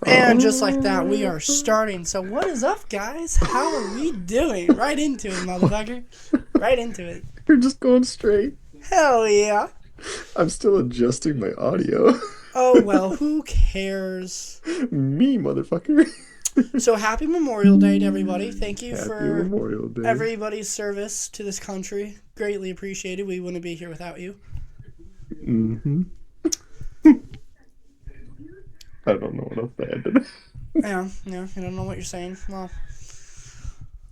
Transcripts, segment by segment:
And just like that, we are starting. So what is up, guys? How are we doing? Right into it, motherfucker. Right into it. You're just going straight. Hell yeah. I'm still adjusting my audio. Oh, well, who cares? Me, motherfucker. So happy Memorial Day to everybody. Thank you Happy for Memorial Day. everybody's service to this country. Greatly appreciated. We wouldn't be here without you. Mm-hmm. I don't know what else to add to that. Yeah, you don't know what you're saying. Well,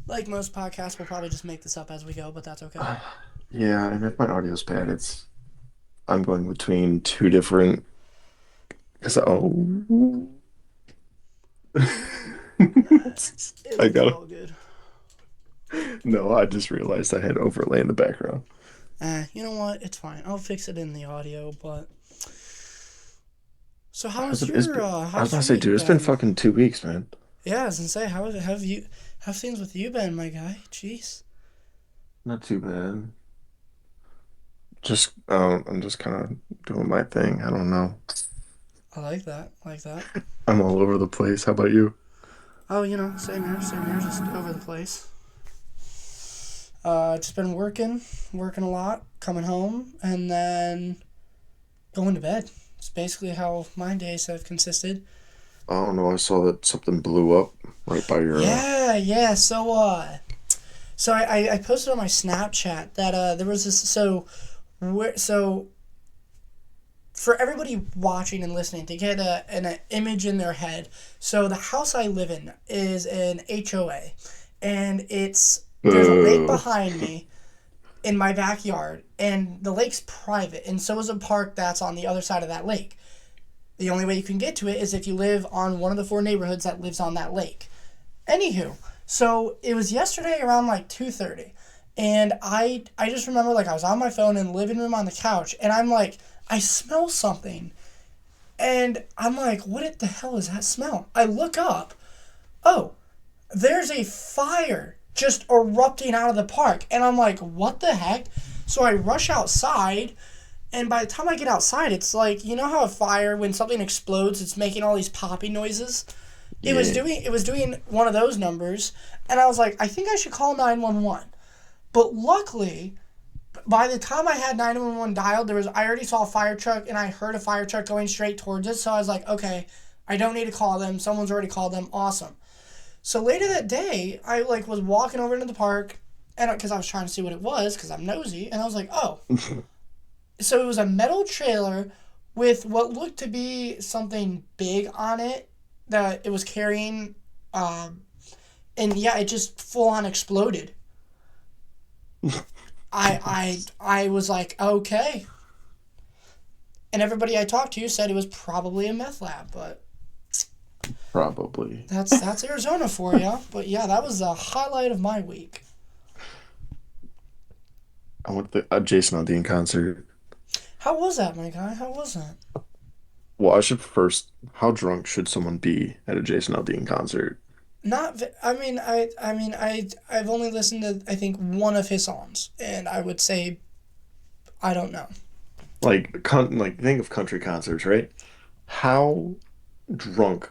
like most podcasts, we'll probably just make this up as we go, but that's okay. Yeah, and if my audio's bad, I'm going between two different. Cause I It'll be gotta. all good. No, I just realized I had overlay in the background. You know what? It's fine. I'll fix it in the audio, but. So I was how's about to your say, week dude, it's been been? fucking 2 weeks, man. Yeah, I was gonna say, have things with you been, my guy? Jeez. Not too bad. I'm just kind of doing my thing. I don't know. I like that. I like that. I'm all over the place. How about you? Oh, same here, just over the place. Just been working a lot, coming home, and then going to bed. It's basically how my days have consisted. Oh no, I saw that something blew up right by your Yeah. So I posted on my Snapchat that there was this so for everybody watching and listening to get an image in their head. So the house I live in is an HOA, and there's a lake Boo. behind me in my backyard, and the lake's private, and so is a park that's on the other side of that lake. The only way you can get to it is if you live on one of the four neighborhoods that lives on that lake. Anywho, so it was yesterday around like 2:30, and I just remember like I was on my phone in the living room on the couch, and I'm like, I smell something, and I'm like, what the hell is that smell? I look up. Oh, there's a fire just erupting out of the park, and I'm like, what the heck? So I rush outside, and by the time I get outside, it's like, you know how a fire, when something explodes, it's making all these popping noises. Yeah. It was doing one of those numbers, and I was like, I think I should call 911. But luckily, by the time I had 911 dialed, I already saw a fire truck, and I heard a fire truck going straight towards it. So I was like, okay, I don't need to call them. Someone's already called them. Awesome. So later that day, I like was walking over into the park, and because I was trying to see what it was, because I'm nosy, and I was like, oh, so it was a metal trailer with what looked to be something big on it that it was carrying, um, and yeah, it just full on exploded. I was like, okay, and everybody I talked to said it was probably a meth lab, but Probably. that's Arizona for you. But yeah, that was the highlight of my week. I went to a Jason Aldean concert. How was that, my guy? How was that? Well, I should first. How drunk should someone be at a Jason Aldean concert? I've only listened to I think one of his songs, and I would say I don't know. Like think of country concerts, right? How drunk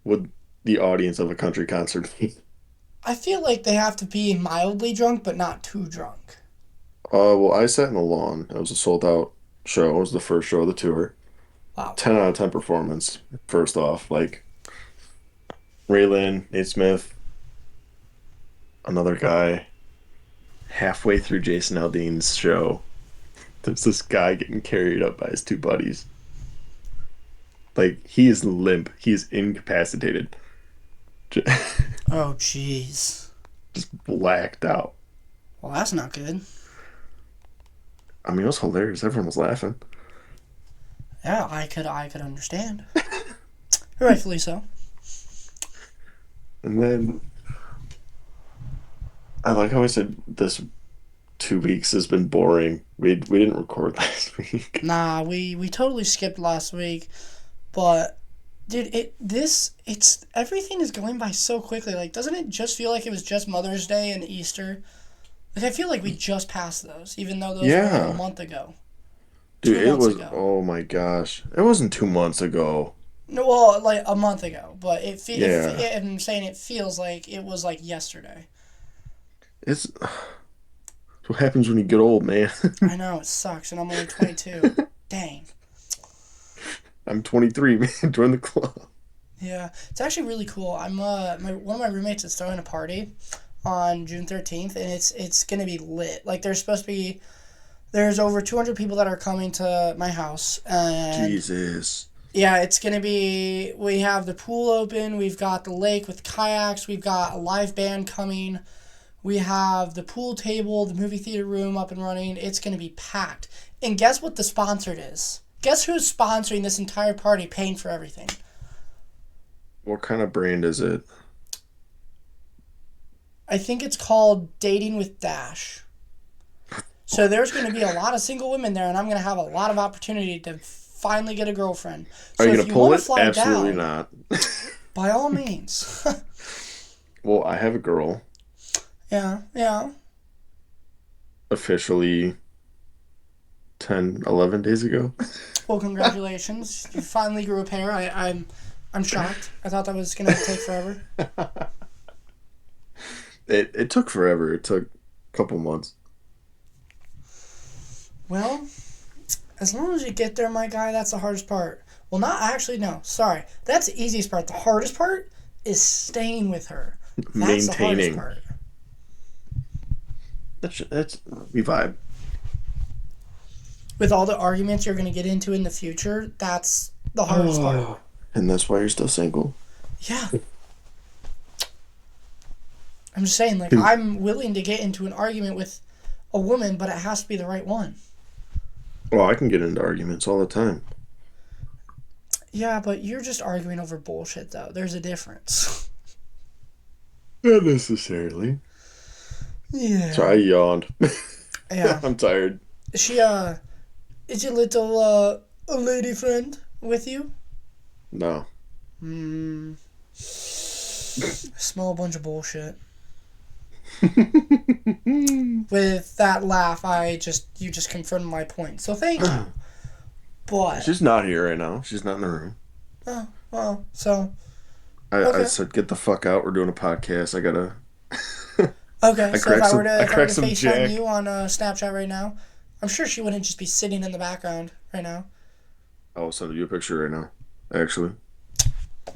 would the audience of a country concert be? I feel like they have to be mildly drunk, but not too drunk. Well, I sat in the lawn. It was a sold out show. It was the first show of the tour. Wow. 10 out of 10 performance. First off, like Raylan, Nate Smith, another guy. Halfway through Jason Aldean's show, there's this guy getting carried up by his two buddies. Like he is limp. He is incapacitated. Oh, jeez. Just blacked out. Well, that's not good. I mean, it was hilarious. Everyone was laughing. Yeah, I could understand. Rightfully so. And then I like how I said this 2 weeks has been boring. We didn't record last week. Nah, we totally skipped last week, but dude, it's everything is going by so quickly. Like, doesn't it just feel like it was just Mother's Day and Easter? Like, I feel like we just passed those, even though those were like a Yeah. month ago, Dude, two it months was, ago. oh my gosh. It wasn't 2 months ago. No, well, like a month ago, but Yeah, I'm saying it feels like it was like yesterday. it's what happens when you get old, man. I know it sucks, and I'm only 22. Dang. I'm 23, man. Join the club. Yeah, it's actually really cool. One of my roommates is throwing a party on June 13th, and it's gonna be lit. Like there's over 200 people that are coming to my house, and Jesus. yeah, it's gonna be. We have the pool open. We've got the lake with kayaks. We've got a live band coming. We have the pool table, the movie theater room up and running. It's gonna be packed. And guess what the sponsor is? Guess who's sponsoring this entire party, paying for everything? What kind of brand is it? I think it's called Dating with Dash. So there's going to be a lot of single women there, and I'm going to have a lot of opportunity to finally get a girlfriend. Are So you if gonna you pull want to it? fly Absolutely down, not. by all means. Well, I have a girl Yeah, yeah. officially 10, 11 days ago. Well, congratulations. You finally grew a pair. I'm shocked. I thought that was going to take forever. It took forever. It took a couple months. Well, as long as you get there, my guy, that's the hardest part. Well, not actually, no. Sorry. That's the easiest part. The hardest part is staying with her. That's the hardest Maintaining. part. That's we vibe. With all the arguments you're going to get into in the future, that's the hardest part. Oh. And that's why you're still single. Yeah. I'm just saying, like, I'm willing to get into an argument with a woman, but it has to be the right one. Well, I can get into arguments all the time. Yeah, but you're just arguing over bullshit, though. There's a difference. Not necessarily. So Yeah. I yawned. Yeah. I'm tired. Is your little, a lady friend with you? No. Hmm. Smell a bunch of bullshit. With that laugh, you just confirmed my point. So thank you. But She's not here right now. She's not in the room. oh well, so I okay, said, get the fuck out. We're doing a podcast. I gotta. okay. I So if cracked I were some. to I if I were cracked to some FaceTime Jack. you on Snapchat right now, I'm sure she wouldn't just be sitting in the background right now. I'll send you a picture right now. Actually, I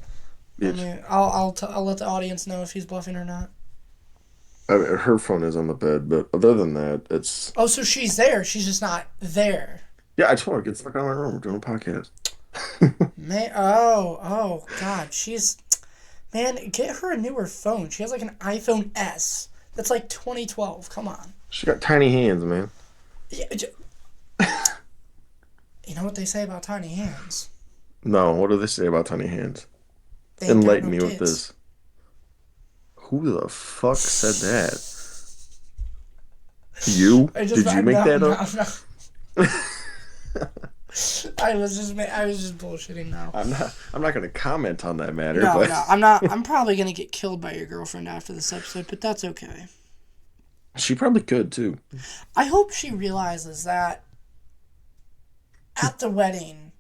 bitch. mean, I'll let the audience know if he's bluffing or not. I mean, her phone is on the bed, but other than that, it's. Oh, so she's there. She's just not there. Yeah, I told her get the fuck out of my room. We're doing a podcast. Man, oh, God, man. Get her a newer phone. She has like an iPhone S. That's like 2012. Come on. She got tiny hands, man. Yeah, you know what they say about tiny hands? No, what do they say about tiny hands? They ain't got Enlighten no me with tits. this. Who the fuck said that? You? Did you I'm make not, that I'm up? not, I'm not. I was just bullshitting now. I'm not gonna comment on that matter, No, but no, I'm not. I'm probably gonna get killed by your girlfriend after this episode, but that's okay. she probably could too. I hope she realizes that at the wedding,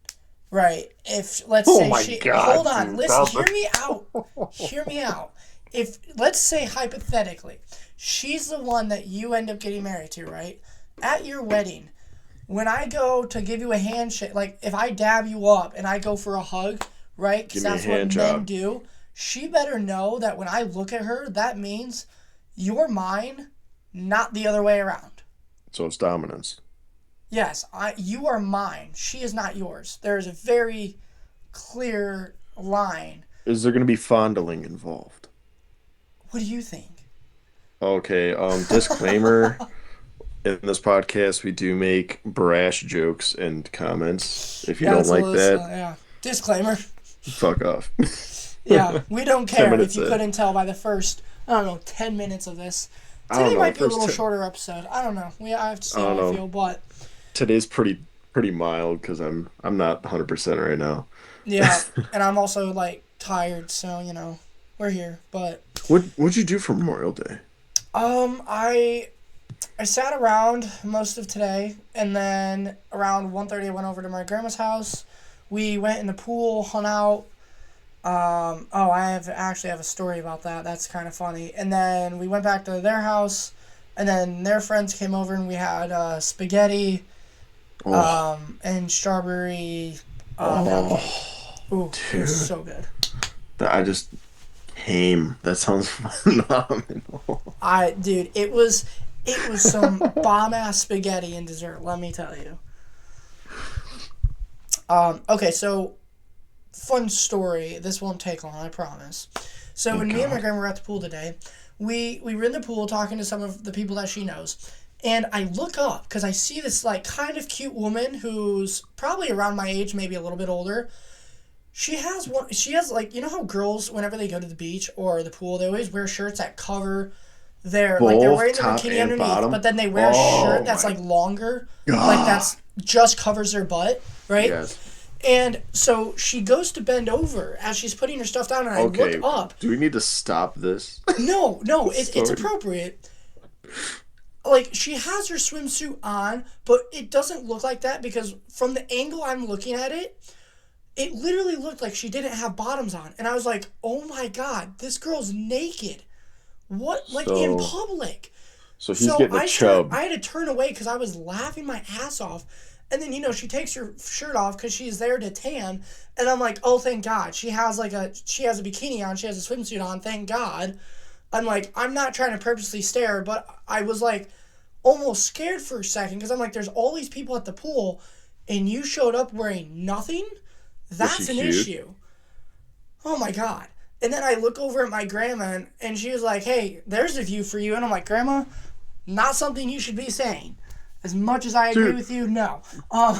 right? If let's Oh say my she God, hold on, dude, listen, that hear me out. Hear me out. If let's say hypothetically, she's the one that you end up getting married to, right? At your wedding, when I go to give you a handshake, like if I dab you up and I go for a hug, right? Because Give me a that's what hand men job. do. She better know that when I look at her, that means you're mine, not the other way around. So it's dominance. Yes, you are mine. She is not yours. There is a very clear line. Is there gonna be fondling involved? What do you think? Okay, disclaimer. In this podcast, we do make brash jokes and comments. If you Yeah, don't it's a like little, that, yeah. Disclaimer. fuck off. Yeah, we don't 10 care if minutes you in. couldn't tell by the first, I don't know, 10 minutes of this. I don't Today know, might be a first little ten- shorter episode. I don't know. I have to see I don't how I know. feel, but Today's pretty mild because I'm not 100% right now. yeah. And I'm also, like, tired, so, we're here. But, What'd you do for Memorial Day? I sat around most of today, and then around 1:30 I went over to my grandma's house. We went in the pool, hung out. I actually have a story about that. That's kind of funny. And then we went back to their house, and then their friends came over, and we had spaghetti, Oh, and strawberry. Ooh, it dude. was so good. I just came. That sounds phenomenal. Dude, it was some bomb ass spaghetti and dessert. Let me tell you. Okay, so fun story. This won't take long, I promise. So when Thank me and my God. grandma were at the pool today, we were in the pool talking to some of the people that she knows, and I look up because I see this like kind of cute woman who's probably around my age, maybe a little bit older. She has one. She has like how girls whenever they go to the beach or the pool, they always wear shirts that cover they're Both wearing the top bikini and underneath, bottom. but then they wear a Oh shirt that's my like longer, like God. that's just covers their butt, right? Yes. And so she goes to bend over as she's putting her stuff down, and I look Okay. up. Do we need to stop this? No, no, it's Story. appropriate. Like she has her swimsuit on, but it doesn't look like that because from the angle I'm looking at it, it literally looked like she didn't have bottoms on, and I was like, "Oh my god, this girl's naked! What? Like in So, public?" so he's So getting a chub. I had to turn away because I was laughing my ass off. And then, she takes her shirt off because she's there to tan. And I'm like, oh, thank God. She has a bikini on. She has a swimsuit on. Thank God. I'm like, I'm not trying to purposely stare, but I was like almost scared for a second because I'm like, there's all these people at the pool and you showed up wearing nothing? Was she That's an cute? issue. Oh my God. And then I look over at my grandma and she was like, hey, there's a view for you. And I'm like, Grandma, not something you should be saying. As much as I agree Dude, with you, no. Um,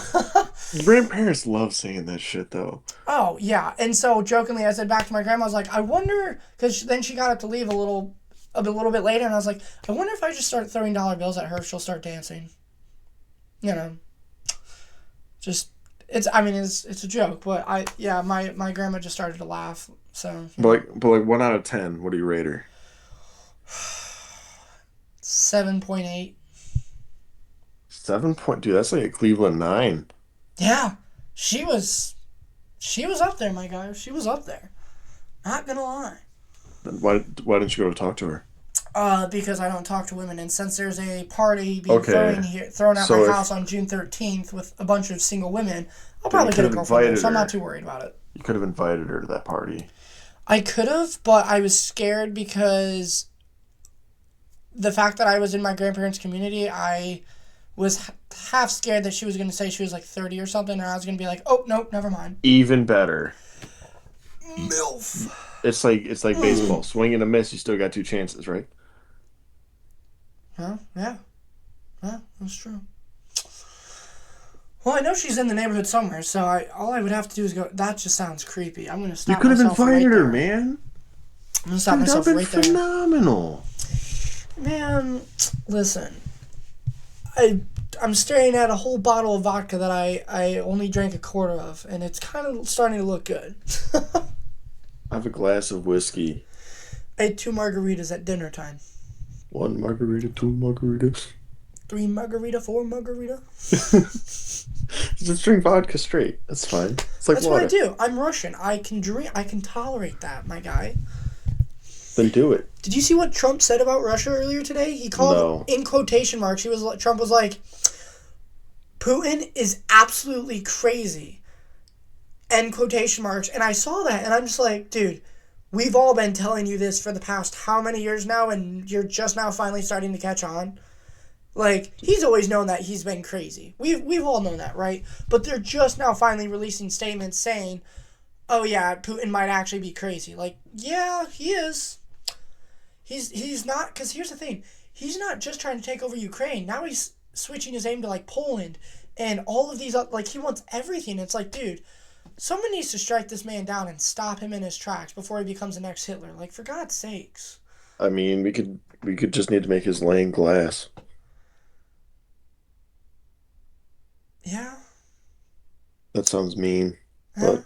grandparents love saying that shit though. oh yeah, and so jokingly, I said back to my grandma, I was like, I wonder, because then she got up to leave a little bit later, and I was like, I wonder if I just start throwing dollar bills at her, if she'll start dancing. You know, just it's a joke, but my grandma just started to laugh. So But like 1 out of 10, what do you rate her? 7.8. 7 point, dude. That's like a Cleveland 9. Yeah, she was she was up there, my guy. She was up there. Not gonna lie. Then why didn't you go to talk to her? Because I don't talk to women, and since there's a party being Okay, thrown at my so house if on June 13th with a bunch of single women, I'll then you probably could get a have girlfriend there, invited so I'm not her. too worried about it. You could have invited her to that party. I could have, but I was scared because the fact that I was in my grandparents' community, I was half scared that she was going to say she was like 30 or something, and I was going to be like, oh, nope, never mind. Even better. MILF. It's like baseball. Swing and a miss. You still got two chances, right? Huh? Yeah. Yeah, that's true. Well, I know she's in the neighborhood somewhere, so all I would have to do is go. That just sounds creepy. I'm gonna You stop could have myself right invited her, there. man. I'm gonna stop Dude, that would myself have been right there. phenomenal. Man, listen. I'm staring at a whole bottle of vodka that I only drank a quarter of, and it's kind of starting to look good. I have a glass of whiskey. I had 2 margaritas at dinner time. 1 margarita, 2 margaritas. 3 margarita, 4 margarita. Just drink vodka straight. That's fine. It's like That's what I water. do. I'm Russian. I can drink. I can tolerate that, my guy. Then do it. Did you see what Trump said about Russia earlier today? He called, No. in quotation marks, Trump was like, Putin is absolutely crazy. End quotation marks. And I saw that, and I'm just like, dude, we've all been telling you this for the past how many years now, and you're just now finally starting to catch on? Like, he's always known that he's been crazy. We've all known that, right? But they're just now finally releasing statements saying, oh yeah, Putin might actually be crazy. Like, yeah, he is. He's not, because here's the thing. He's not just trying to take over Ukraine. Now he's switching his aim to, like, Poland and all of these, like, he wants everything. It's like, dude, someone needs to strike this man down and stop him in his tracks before he becomes the next Hitler. Like, for God's sakes. I mean, we could just need to make his lane glass. Yeah. That sounds mean, Yeah. but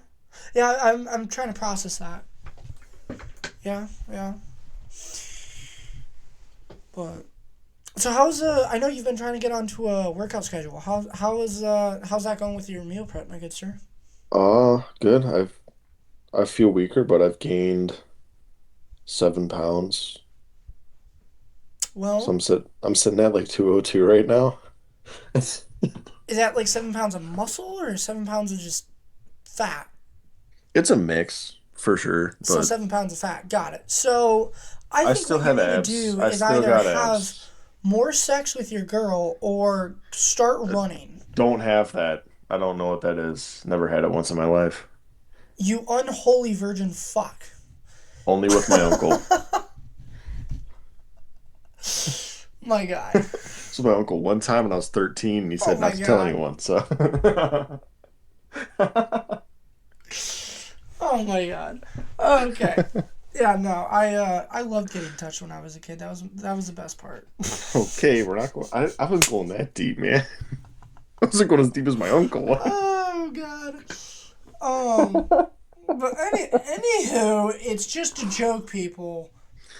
Yeah, I'm trying to process that. Yeah, yeah. But so I know you've been trying to get onto a workout schedule. How's that going with your meal prep, my good sir? Good. I feel weaker, but I've gained 7 pounds. So Well, I'm sitting at like 202 right now. is that like 7 pounds of muscle or 7 pounds of just fat? It's a mix for sure, So but 7 pounds of fat. Got it. So I I think still what you have need to abs. do I is still either got have abs. more sex with your girl or start running. Don't have that. I don't know what that is. Never had it once in my life. You unholy virgin fuck. Only with my uncle. My God. So my uncle one time when I was 13, and he Oh said not my to tell God. anyone. So Oh my God. Okay. Yeah, no, I loved getting touched when I was a kid. That was the best part. okay, we're not going. I was going that deep, man. I wasn't going as deep as my uncle. Oh God. Um, but anywho, it's just a joke, people.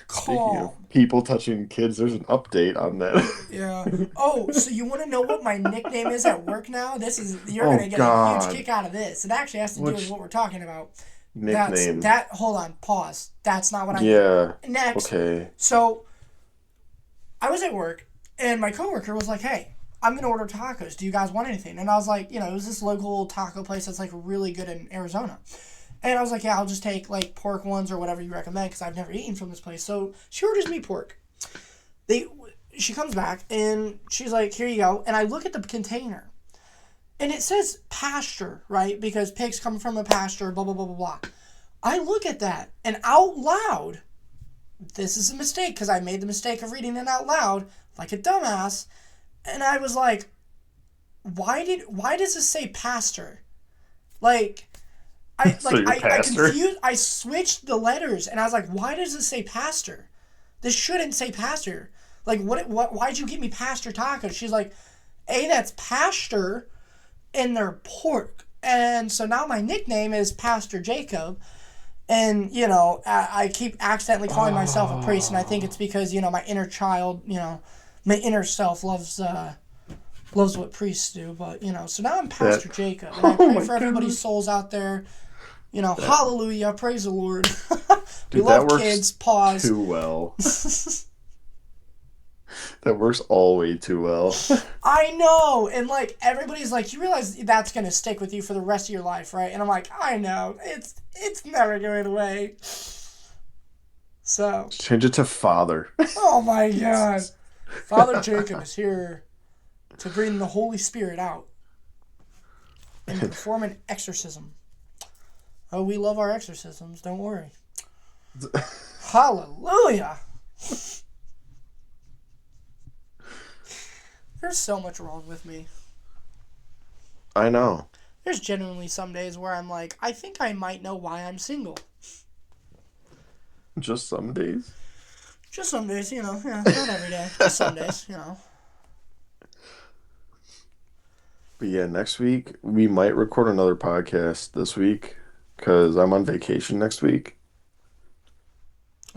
Speaking of Calm. people touching kids, there's an update on that. Yeah. Oh, so you want to know what my nickname is at work now? You're Oh gonna get a huge God, kick out of this. It actually has to do with which what we're talking about. nickname? Hold on, pause. That's not what I mean. Yeah. Next. Okay. So I was at work and my coworker was like, "Hey, I'm gonna order tacos. Do you guys want anything?" And I was like, it was this local taco place that's like really good in Arizona. And I was like, "Yeah, I'll just take like pork ones or whatever you recommend because I've never eaten from this place." So she orders me pork. They, she comes back and she's like, "Here you go." And I look at the container and it says pasture, right? Because pigs come from a pasture, blah blah blah blah blah. I look at that and out loud, this is a mistake because I made the mistake of reading it out loud like a dumbass, and I was like, why does this say pastor? Like So you're I pastor? confused. I switched the letters and I was like, why does it say pastor? This shouldn't say pastor. Like what why'd you give me pastor tacos? She's like, A, that's pastor and they're pork. And so now my nickname is Pastor Jacob. And, I keep accidentally calling myself a priest, and I think it's Oh. because, my inner child, my inner self loves what priests do. But, so now I'm That. Pastor Jacob, and I Oh pray my for everybody's goodness. souls out there. That. Hallelujah, praise the Lord. We Dude, that love works kids, pause. too well. That works all way too well. I know, and like everybody's like, you realize that's gonna stick with you for the rest of your life, right? And I'm like, I know, it's never going away. So, Change it to father. oh my God, Jesus. Father Jacob is here to bring the Holy Spirit out and perform an exorcism. Oh, we love our exorcisms, don't worry. Hallelujah! There's so much wrong with me. I know. There's genuinely some days where I'm like, I think I might know why I'm single. Just some days. Just some days, yeah, not every day. Just some days. But yeah, next week we might record another podcast this week because I'm on vacation next week.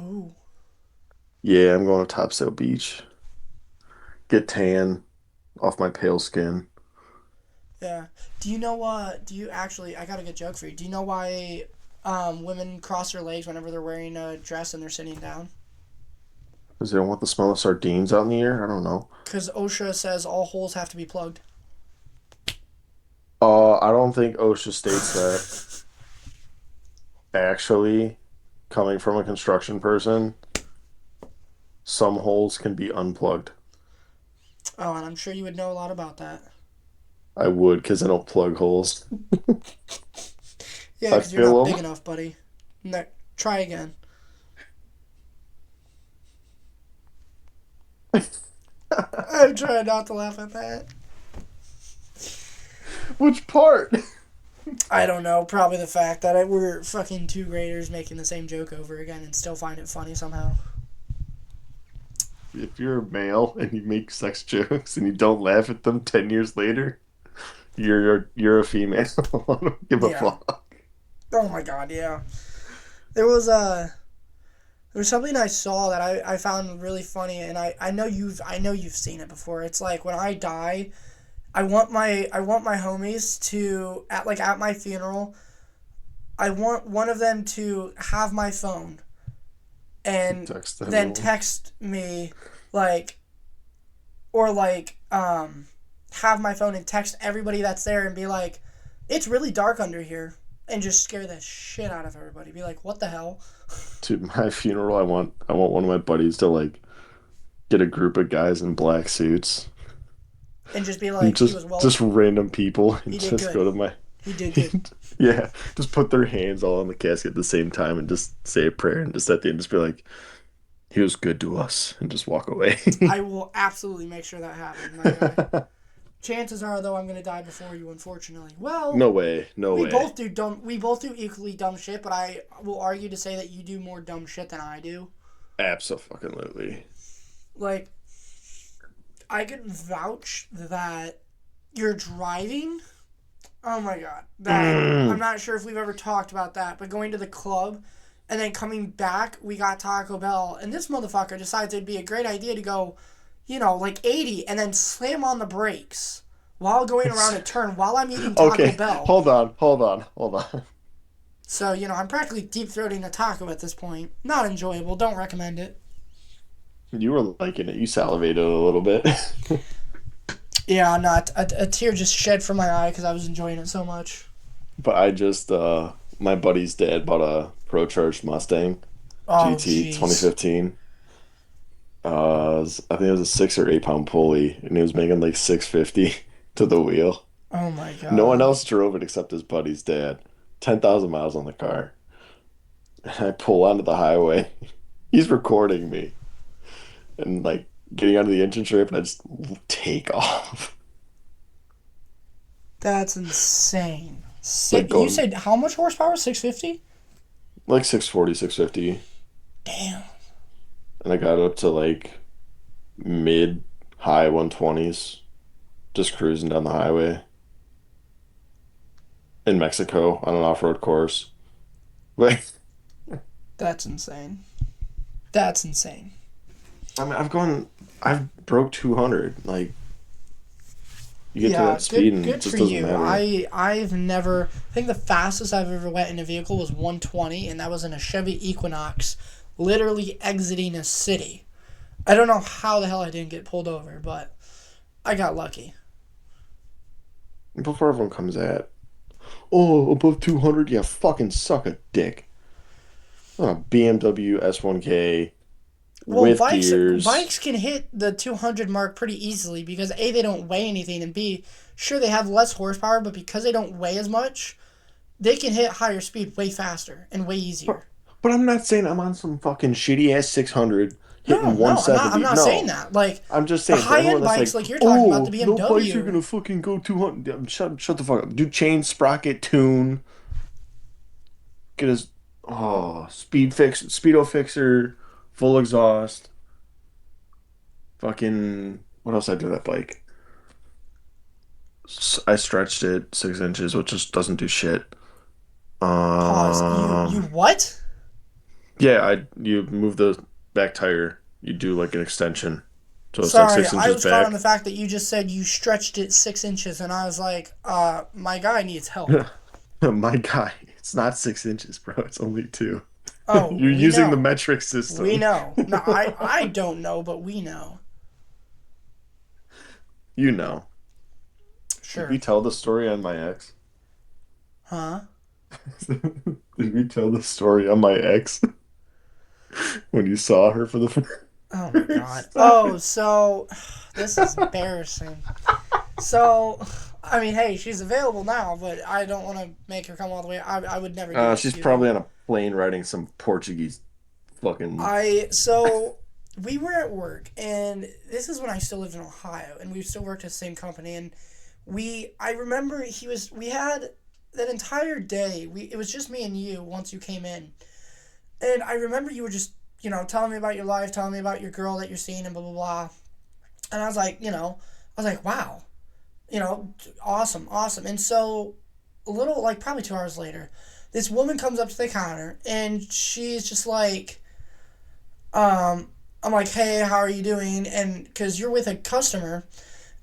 Ooh. Yeah, I'm going to Topsail Beach. Get tan off my pale skin. Yeah. Do you actually, I got a good joke for you. Do you know why women cross their legs whenever they're wearing a dress and they're sitting down? Because they don't want the smell of sardines out in the air? I don't know. Because OSHA says all holes have to be plugged. I don't think OSHA states that. Actually, coming from a construction person, some holes can be unplugged. Oh, and I'm sure you would know a lot about that. I would, because I don't plug holes. Yeah, I because you're not fill big them. enough, buddy. No, try again. I'm trying not to laugh at that. Which part? I don't know. Probably the fact that we're fucking two graders making the same joke over again and still find it funny somehow. If you're a male and you make sex jokes and you don't laugh at them 10 years later, you're a female. I don't give a Yeah. fuck. Oh my God. Yeah. There was there was something I saw that I found really funny, and I know you've seen it before. It's like when I die, I want my homies to at my funeral. I want one of them to have my phone and Text then everyone. text me like or have my phone and text everybody that's there and be like, it's really dark under here, and just scare the shit out of everybody. Be like, what the hell? To my funeral, I want one of my buddies to like get a group of guys in black suits And just be and like, he just was well, just random people he and did just good. go to my He did good. yeah, just put their hands all on the casket at the same time and just say a prayer and just at the end just be like, he was good to us and just walk away. I will absolutely make sure that happens, my guy. Chances are, though, I'm gonna die before you, unfortunately. Well, No way, no we way. both do dumb. We both do equally dumb shit, but I will argue to say that you do more dumb shit than I do. Absolutely. Like, I can vouch that you're driving. Oh my god, that I'm Mm. not sure if we've ever talked about that, but going to the club and then coming back, we got Taco Bell, and this motherfucker decides it'd be a great idea to go, 80 and then slam on the brakes while going around a turn while I'm eating Taco Okay, Bell. hold on. So, I'm practically deep throating a taco at this point. Not enjoyable. Don't recommend it. You were liking it. You salivated a little bit. Yeah, not a tear just shed from my eye because I was enjoying it so much. But my buddy's dad bought a Pro Charged Mustang Oh, GT jeez. 2015. I think it was a 6 or 8 pound pulley, and he was making like 650 to the wheel. Oh my No one god. else drove it except his buddy's dad. 10,000 miles on the car. And I pull onto the highway. He's recording me and like getting onto the engine strip, and I just take off. That's insane. Like You going said how much horsepower? 650? like 640, 650. Damn. And I got up to like mid high 120s, just cruising down the highway in Mexico on an off-road course. Like, That's insane. That's insane. I mean, I've broke 200. Like, you get to Yeah, that speed good and it good for just doesn't you. matter. I've never I think the fastest I've ever went in a vehicle was 120, and that was in a Chevy Equinox, literally exiting a city. I don't know how the hell I didn't get pulled over, but I got lucky. Before everyone comes at, oh, above 200, yeah, fucking suck a dick. On a BMW S1K Well, with bikes gears. bikes can hit the 200 mark pretty easily because A, they don't weigh anything, and B, sure they have less horsepower, but because they don't weigh as much, they can hit higher speed way faster and way But, easier. but I'm not saying I'm on some fucking shitty ass 600 No, hitting no, I'm 170. not saying No. that. Like I'm just the saying for high everyone end that's bikes like, like you're talking about, the oh, no bikes are BMW. gonna fucking go 200. Yeah, shut the fuck up. Do chain sprocket tune. Get his speedo fixer, full exhaust. Fucking what else I do to that bike? I stretched it 6 inches, which just doesn't do shit. Pause. You Um, what? yeah, you move the back tire. You do like an extension, so it's like Sorry, six I inches was caught on the back. fact that you just said you stretched it 6 inches, and I was like, my guy needs help. My guy, it's not 6 inches, bro. It's only two. Oh, You're we using the know. metric We system. know. No, I don't know, but we know. You know. Did we Sure. tell the story on my ex? Huh? Did we tell the story on my ex when you saw her for the Oh my god. first Oh, time? so this is embarrassing. So, I mean, hey, she's available now, but I don't want to make her come all the way. I would never do this She's to you, though. probably on a plane writing some Portuguese fucking. So we were at work, and this is when I still lived in Ohio, and we still worked at the same company, and I remember we had that entire day, it was just me and you once you came in, and I remember you were just, telling me about your life, telling me about your girl that you're seeing, and blah, blah, blah, and I was like, wow, awesome, awesome, and so a little, like, probably 2 hours later, this woman comes up to the counter, and she's just like, I'm like, hey, how are you doing? And because you're with a customer,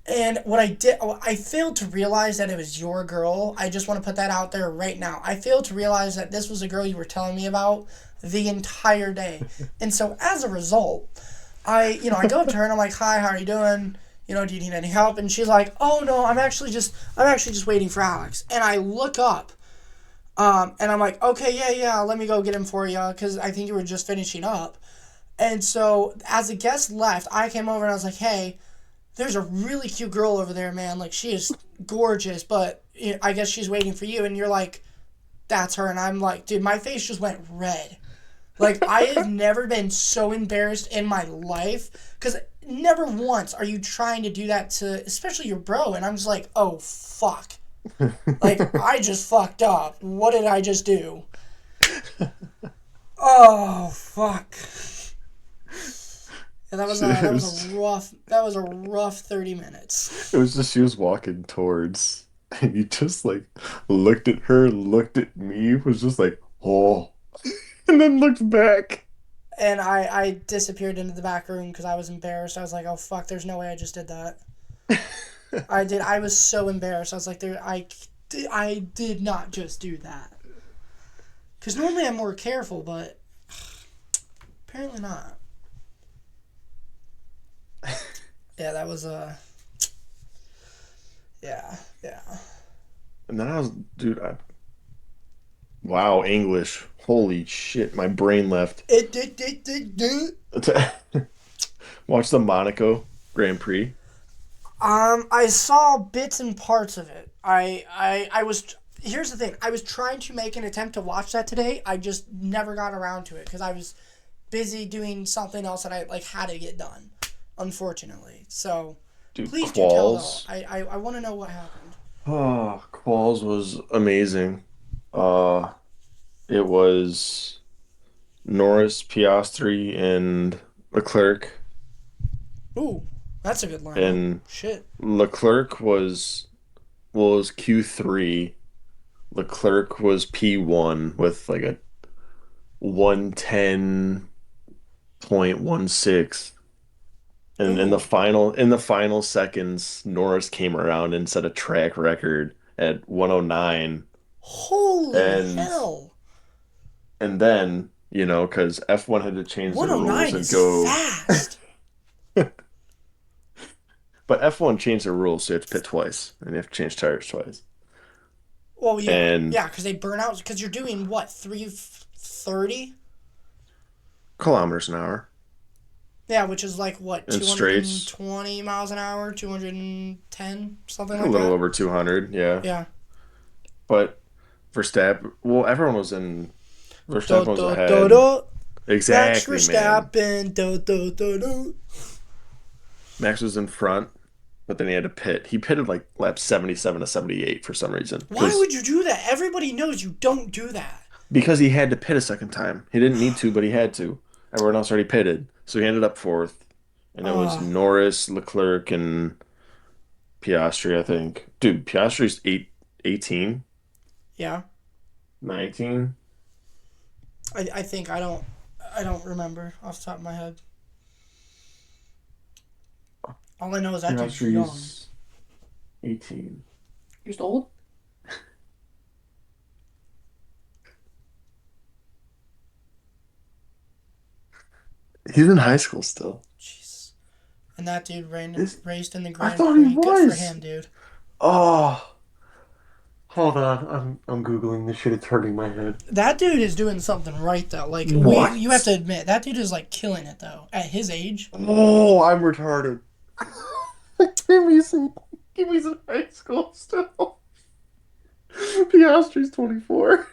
And what I did, I failed to realize that it was your girl. I just want to put that out there right now. I failed to realize that this was a girl you were telling me about the entire day. And so as a result, I go up to her and I'm like, "Hi, how are you doing? Do you need any help?" And she's like, "Oh no, I'm actually just waiting for Alex." And I look up, and I'm like, "Okay, yeah, let me go get him for you because I think you were just finishing up." And so as the guest left, I came over and I was like, "Hey, there's a really cute girl over there, man. Like, she is gorgeous, but I guess she's waiting for you." And you're like, "That's her." And I'm like, dude, my face just went red. Like, I have never been so embarrassed in my life. Because never once are you trying to do that to, especially your bro. And I'm just like, oh, fuck. Like, I just fucked up. What did I just do? Oh, fuck. Yeah, that was a rough 30 minutes. It was just she was walking towards, and you just like looked at her, looked at me, was just like, oh, and then looked back. And I disappeared into the back room because I was embarrassed. I was like, oh, fuck, there's no way I just did that. I did. I was so embarrassed. I was like, I did not just do that. Because normally I'm more careful, but apparently not. Yeah, that was yeah. And then dude, wow, English. Holy shit, my brain left. Watch the Monaco Grand Prix. I saw bits and parts of it. I was. Here's the thing. I was trying to make an attempt to watch that today. I just never got around to it because I was busy doing something else that I had to get done. Unfortunately, so Dude, please do tell Qualls. though. I want to know what happened. Oh, Qualls was amazing. Uh, it was Norris, Piastri, and Leclerc. Ooh, that's a good lineup. And Shit. Leclerc was Q3. Leclerc was P1 with like a 110.16. And Ooh, in the final seconds, Norris came around and set a track record at 109. holy And hell! then, because F1 had to change the rules 109 and is go, fast. but F1 changed the rules, so you have to pit twice, and you have to change tires twice. Well, yeah, And because they burn out because you're doing what 330. kilometers an hour Yeah, which is like what in 220 straights, miles an hour, 210, something a like little that. over 200, yeah. Yeah. But Verstappen, well, everyone was in, Do Verstappen was do do ahead. do. Max Exactly, man. Verstappen. Do do do do. Max was in front, but then he had to pit. He pitted like lap 77 to 78 for some reason. Why would you do that? Everybody knows you don't do that. Because he had to pit a second time. He didn't need to, but he had to. Everyone else already pitted. So he ended up fourth. And it was Oh, Norris, Leclerc, and Piastri, I think. Dude, Piastri's 18, yeah. 19. I think I don't remember off the top of my head. All I know is that dude's young. Piastri's 18. You're still old? He's in high school still. Jeez. And that dude Is raced in the I Grand thought he Prix. Good for was. him, dude. Oh, hold on. I'm Googling this shit. It's hurting my head. That dude is doing something right though. Like you have to What? admit that dude is like killing it though at his age. Oh, I'm retarded. Give me some high school still. Piastri's 24.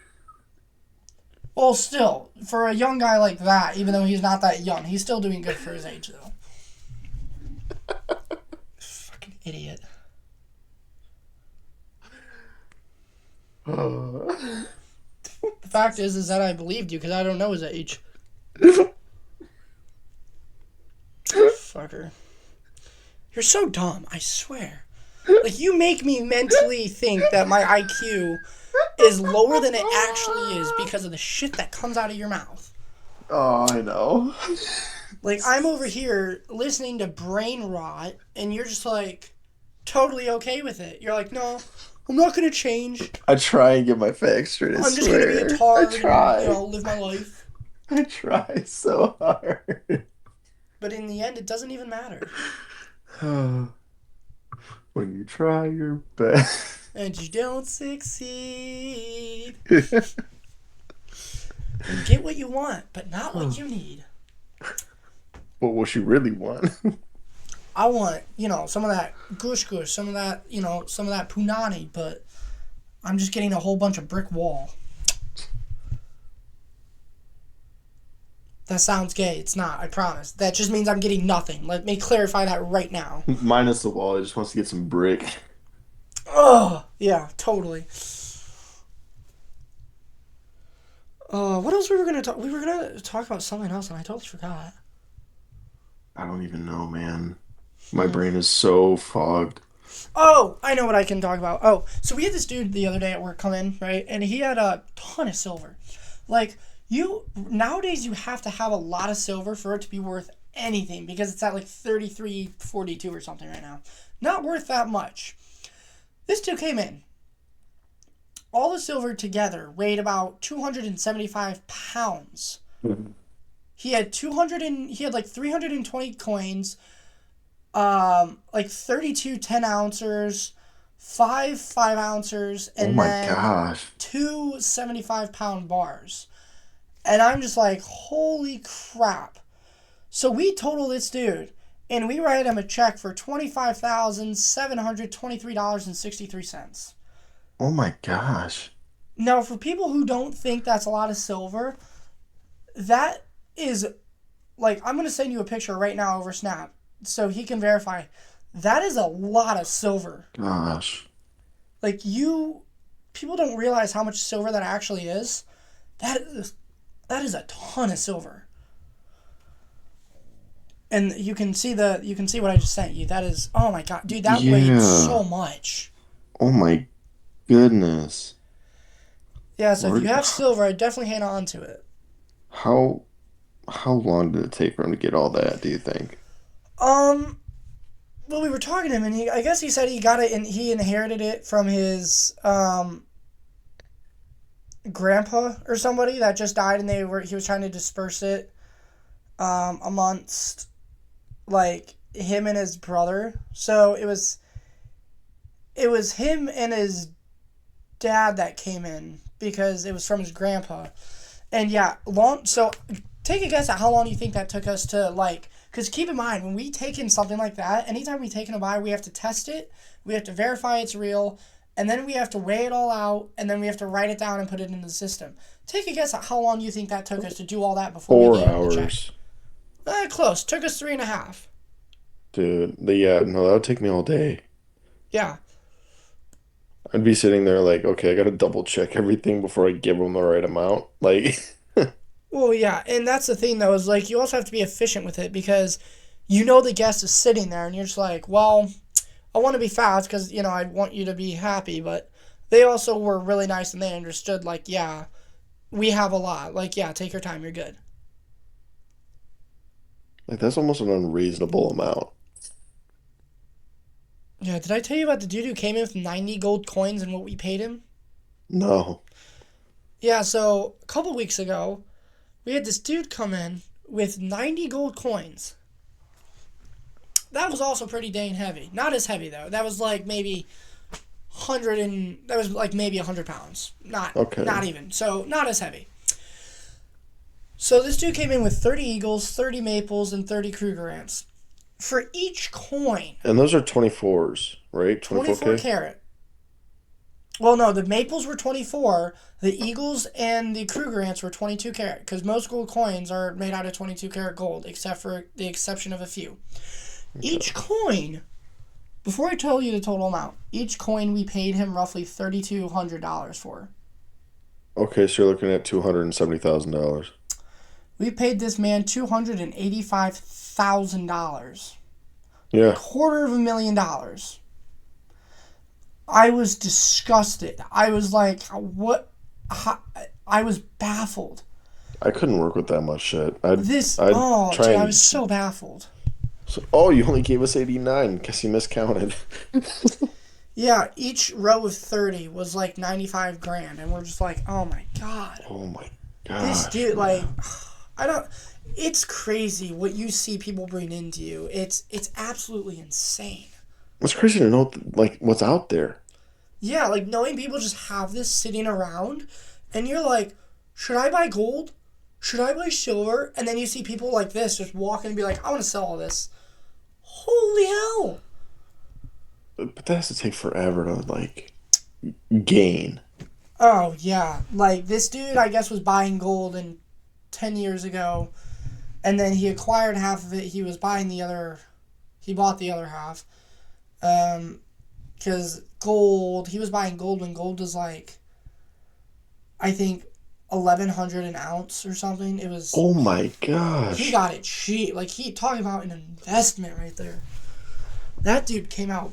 Well, still for a young guy like that, even though he's not that young, he's still doing good for his age though. Fucking idiot. Uh, The fact is that I believed you because I don't know his age. Fucker. You're so dumb. I swear. Like you make me mentally think that my IQ is lower than it actually is because of the shit that comes out of your mouth. oh, I know. Like I'm over here listening to brain rot, and you're just like, totally okay with it. You're like, no, I'm not gonna change. I try and get my facts straight, I I'm just gonna be a swear. I tard and try. live my life. I try so hard. But in the end, it doesn't even matter. When you try your best. And you don't succeed. You get what you want, but not what you need. What you really want? I want, some of that gush gush, some of that, some of that punani, but I'm just getting a whole bunch of brick wall. That sounds gay. It's not, I promise. That just means I'm getting nothing. Let me clarify that right now. Minus the wall. He just wants to get some brick. Oh, yeah, totally. What else we were gonna talk? We were gonna talk about something else, and I totally forgot. I don't even know, man. My brain is so fogged. Oh, I know what I can talk about. Oh, so we had this dude the other day at work come in, right? And he had a ton of silver. Like, nowadays you have to have a lot of silver for it to be worth anything because it's at like 33.42 or something right now. Not worth that much. This dude came in. All the silver together weighed about 275 pounds. Mhm. He had like 320 coins, like 32 10-ouncers, 5 Oh and my then gosh. 2 75-pound bars. And I'm just like, holy crap. So we total this dude, and we write him a check for $25,723.63. Oh my gosh. Now, for people who don't think that's a lot of silver, that is, like, I'm going to send you a picture right now over Snap so he can verify. That is a lot of silver. Gosh. Like, people don't realize how much silver that actually is. That is a ton of silver. And you can see what I just sent you. That is, oh my god, dude, that weighed so much. Oh my goodness. Yeah, so if you have silver, I definitely hang on to it. How long did it take for him to get all that, do you think? Well, we were talking to him, and I guess he said he got it, and he inherited it from his grandpa or somebody that just died, and he was trying to disperse it amongst like him and his brother. So it was him and his dad that came in because it was from his grandpa. And yeah, so take a guess at how long you think that took us to, like, because keep in mind, when we take in something like that, anytime we take in a buy, we have to test it, we have to verify it's real, and then we have to weigh it all out, and then we have to write it down and put it in the system. Take a guess at how long you think that took us to do all that before we 4 gave him the check. hours. Close. Took us 3.5. Dude, yeah, no, that would take me all day. Yeah. I'd be sitting there like, okay, I gotta double check everything before I give them the right amount. Like, Well, yeah, and that's the thing, though, is, like, you also have to be efficient with it because the guest is sitting there, and you're just like, well, I want to be fast because, I want you to be happy, but they also were really nice, and they understood, like, yeah, we have a lot. Like, yeah, take your time, you're good. that's almost an unreasonable amount. Yeah, did I tell you about the dude who came in with 90 gold coins and what we paid him? No. Yeah, so a couple weeks ago, we had this dude come in with 90 gold coins. That was also pretty dang heavy. Not as heavy, though. That was like maybe 100 pounds. Not even. So, not as heavy. So, this dude came in with 30 eagles, 30 maples, and 30 Kruger ants. For each coin. And those are 24s, right? 24 carat. Well, no, the maples were 24. The eagles and the Kruger ants were 22 carat. Because most gold coins are made out of 22 carat gold, except for the exception of a few. Okay. Each coin, before I tell you the total amount, each coin we paid him roughly $3,200 for. Okay, so you're looking at $270,000. We paid this man $285,000. Yeah. $250,000. I was disgusted. I was like, what? I was baffled. I couldn't work with that much shit. I was so baffled. So, oh, you only gave us 89. Guess you miscounted. Yeah, each row of 30 was like 95 grand. And we're just like, oh my God. Oh my This gosh, dude, like, man. I don't. It's crazy what you see people bring into you. It's absolutely insane. It's crazy to know like what's out there. Yeah, like knowing people just have this sitting around, and you're like, should I buy gold? Should I buy silver? And then you see people like this just walk in and be like, I want to sell all this. Holy hell! But that has to take forever to like gain. Oh yeah, like this dude, I guess was buying gold in 10 years ago, and then he acquired half of it. He was buying the other. He bought the other half. Because gold, he was buying gold when gold was like, I think, 1,100 an ounce or something. It was. Oh my He gosh. got it cheap. Like he talking about an investment right there. That dude came out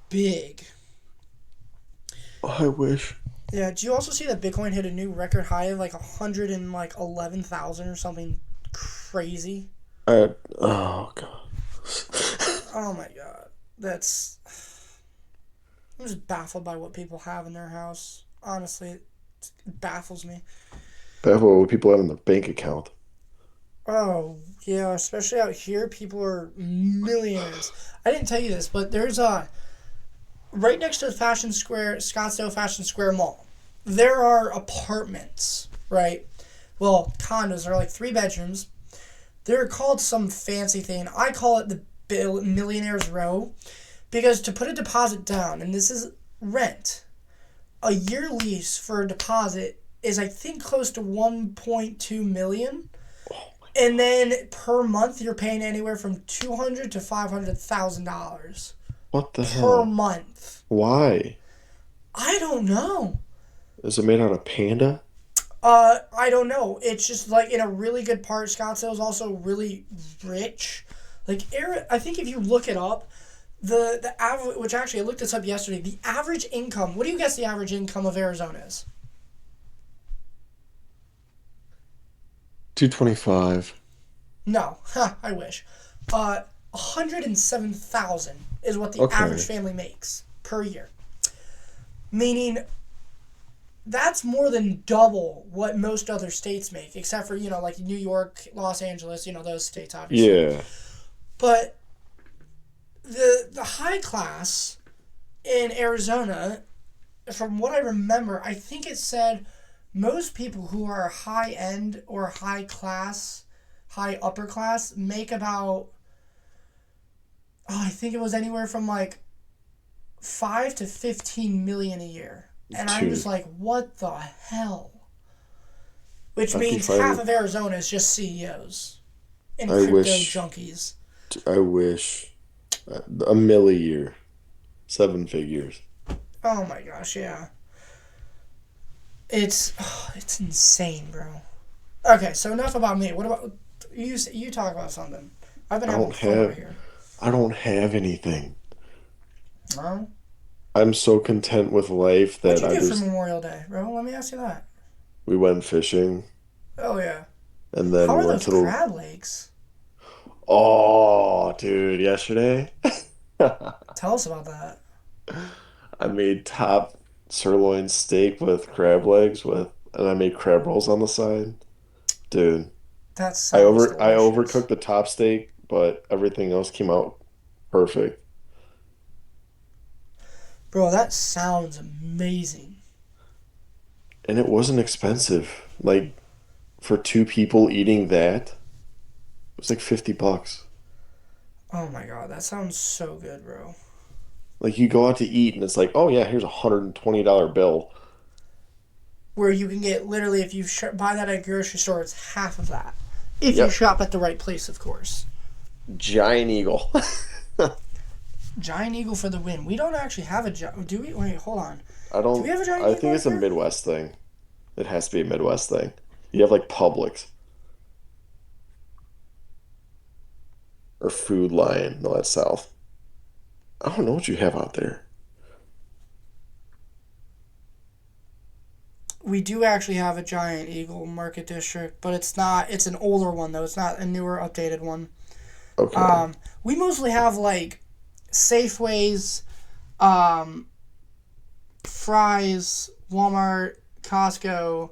big. I wish. Yeah. Did you also see that Bitcoin hit a new record high of like 111,000 or something crazy? Oh god. Oh my god. That's. I'm just baffled by what people have in their house. Honestly, it baffles me. That's what people have in their bank account. Oh, yeah, especially out here, people are millionaires. I didn't tell you this, but there's a right next to the Fashion Square, Scottsdale Fashion Square Mall. There are apartments, right? Well, condos are like 3 bedrooms. They're called some fancy thing. I call it the Millionaire's Row because to put a deposit down, and this is rent, a year lease for a deposit is I think close to 1.2 million. And then per month you're paying anywhere from $200 to $500,000 What the per hell? month. Why? I don't know. Is it made out of panda? I don't know. It's just like in a really good part. Scottsdale is also really rich. Like I think if you look it up, the average, which actually I looked this up yesterday, the average income. What do you guess the average income of Arizona is? 225. No, ha, I wish. 107,000 is what the average Okay. family makes per year. Meaning that's more than double what most other states make, except for, like New York, Los Angeles, those states obviously. Yeah. But the high class in Arizona, from what I remember, I think it said most people who are high end or high class, high upper class make about, I think it was anywhere from like 5 to 15 million a year. And I'm just Dude, like, what the hell? Which I'd be means half fine. of Arizona is just CEOs and I crypto wish. junkies. I wish. A mill a year. 7 figures. Oh my gosh, yeah. It's insane, bro. Okay, so enough about me. What about you? You talk about something. I've been I having don't fun over have. here. I don't have anything. No? I'm so content with life What'd that you I do for just. Memorial Day, bro? Let me ask you that. We went fishing, Oh yeah. and How then we are went those to the. crab legs? Oh, dude! Yesterday, Tell us about that. I made top sirloin steak with crab legs and I made crab rolls on the side. Dude, That sounds I delicious. overcooked the top steak, but everything else came out perfect. Bro, that sounds amazing. And it wasn't expensive. Like for 2 people eating that, it was like $50. Oh my god, that sounds so good, bro. Like you go out to eat and it's like, oh yeah, here's $120 bill. Where you can get literally, if you buy that at a grocery store, it's half of that. If you Yep. shop at the right place, of course. Giant Eagle. Giant Eagle for the win. We don't actually have a giant. Do we? Wait, hold on. Do we have a Giant I Eagle think out it's a here? Midwest thing. It has to be a Midwest thing. You have like Publix or Food Lion. No, that's South. I don't know what you have out there. We do actually have a Giant Eagle Market District, but it's not. It's an older one though. It's not a newer, updated one. Okay. We mostly have like Safeways, um, Fry's, Walmart, Costco.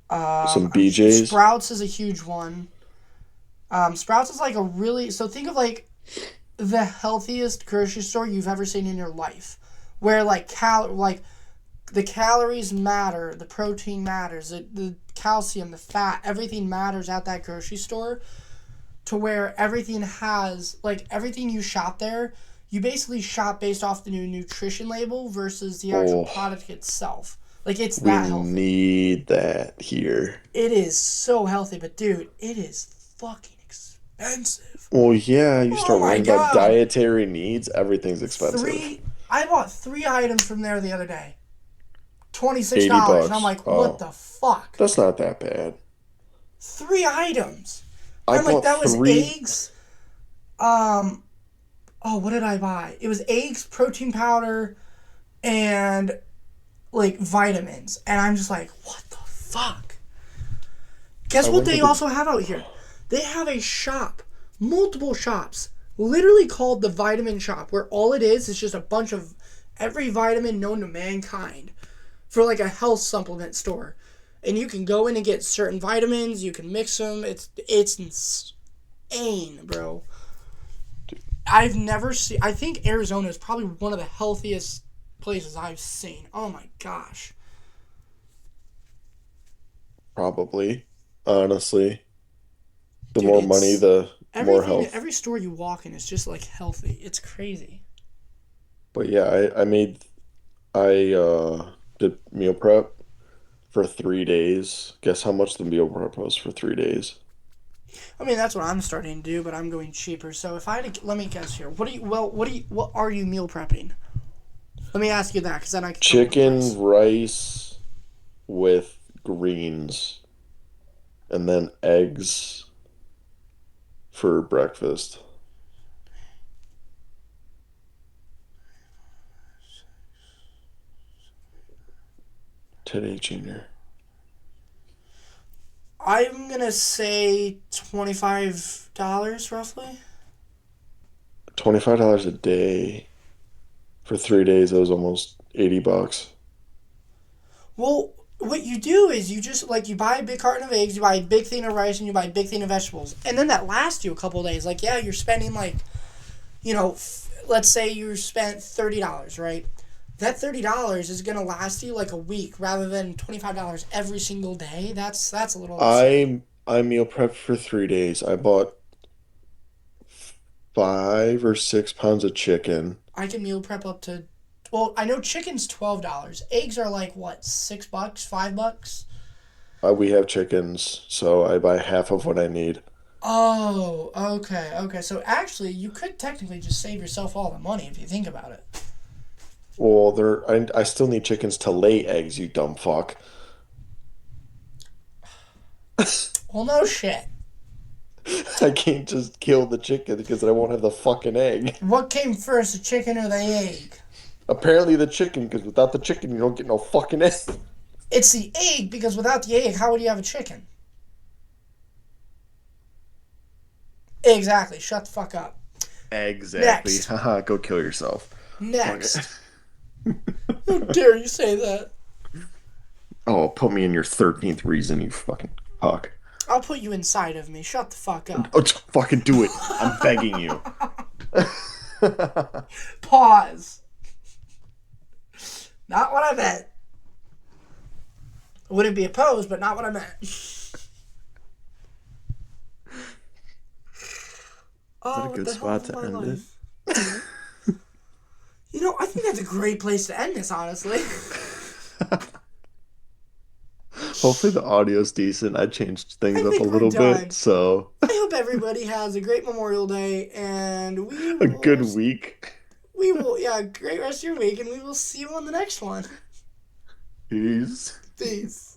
Some BJ's. Sprouts is a huge one. Sprouts is like a really, so think of like the healthiest grocery store you've ever seen in your life, where like the calories matter, the protein matters, the calcium, the fat, everything matters at that grocery store. To where everything has like everything you shop there, you basically shop based off the new nutrition label versus the actual Oh, product itself. Like it's we that healthy. need that here. It is so healthy, but dude, it is fucking expensive. Well, yeah, you Oh start my worrying about god. dietary needs, everything's expensive. Three I bought 3 items from there the other day. $80 $26. And I'm bucks. like, what Oh, the fuck? that's not that bad. 3 items. I I'm like, bought that was three. eggs. Um oh, what did I buy? It was eggs, protein powder, and like vitamins. And I'm just like, what the fuck? Guess I what went to they the. also have out here? They have a shop, multiple shops, literally called the Vitamin Shop, where all it is just a bunch of every vitamin known to mankind for like a health supplement store. And you can go in and get certain vitamins, you can mix them. It's insane, bro. I've never seen I think Arizona is probably one of the healthiest places I've seen. Oh my gosh. Probably, honestly. The Dude, more money, it's the more everything health. every store you walk in is just like healthy. It's crazy. But yeah, I did meal prep for 3 days. Guess how much the meal prep was for 3 days? I mean, that's what I'm starting to do, but I'm going cheaper. So if I had to, let me guess here. What are you meal prepping? Let me ask you that, because then I can come up with a Chicken, price. rice with greens, and then eggs for breakfast. Today, Junior. I'm gonna say $25 roughly. $25 a day for 3 days. That was almost $80. Well, what you do is you just like you buy a big carton of eggs, you buy a big thing of rice, and you buy a big thing of vegetables, and then that lasts you a couple of days. Like yeah, you're spending like let's say you spent $30, right? That $30 is gonna last you like a week rather than $25 every single day. That's a little absurd. I meal prepped for 3 days. I bought 5 or 6 pounds of chicken. I can meal prep up to. Well, I know chicken's $12. Eggs are like what, $6, $5? We have chickens, so I buy half of what I need. Oh, okay, okay. So actually, you could technically just save yourself all the money if you think about it. Well, I still need chickens to lay eggs, you dumb fuck. Well, no shit. I can't just kill the chicken because I won't have the fucking egg. What came first, the chicken or the egg? Apparently the chicken, because without the chicken you don't get no fucking egg. It's the egg because without the egg, how would you have a chicken? Exactly. Shut the fuck up. Exactly. Next. Haha, go kill yourself. Fuck it. Next. How dare you say that? Oh, put me in your 13th reason, you fucking fuck. I'll put you inside of me. Shut the fuck up. Oh, fucking do it. I'm begging you. Pause. Not what I meant. Wouldn't be opposed, but not what I meant. Is that Oh, a what good the hell spot is to my end it? life? I think that's a great place to end this, honestly. Hopefully the audio's decent. I changed things I up a think we're little bit, done. so I hope everybody has a great Memorial Day, and a good week. yeah, great rest of your week, and we will see you on the next one. Peace. Peace.